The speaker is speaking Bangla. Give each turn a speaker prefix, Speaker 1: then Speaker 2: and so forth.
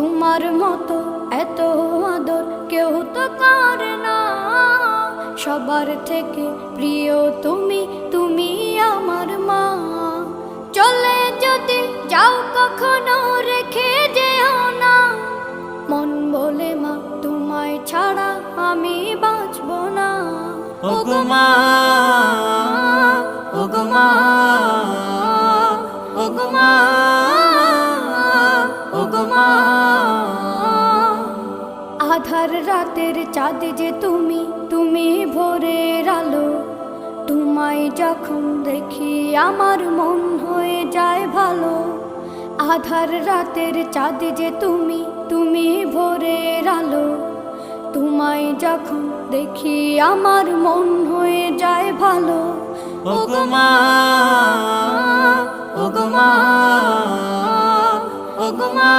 Speaker 1: তোমার মতো এত আদর কেউ তো করে না। সবার থেকে প্রিয় তুমি, তুমি আমার মা। চলে যদি যাও কখনো রেখে যেও না, মন বলে মা তোমায় ছাড়া আমি বাঁচব না।
Speaker 2: ওগো মা, ওগো মা, ওগো মা, ওগো মা।
Speaker 1: আধার রাতের চাঁদ যে তুমি, তুমি ভোরের আলো। তোমায় যখন দেখি আমার মন হয়ে যায় ভালো। আধার রাতের চাঁদ যে তুমি, তুমি ভোরের আলো। তোমায় যখন দেখি আমার মন হয়ে যায় ভালো।
Speaker 2: ওগো মা, ওগো মা, ওগো মা।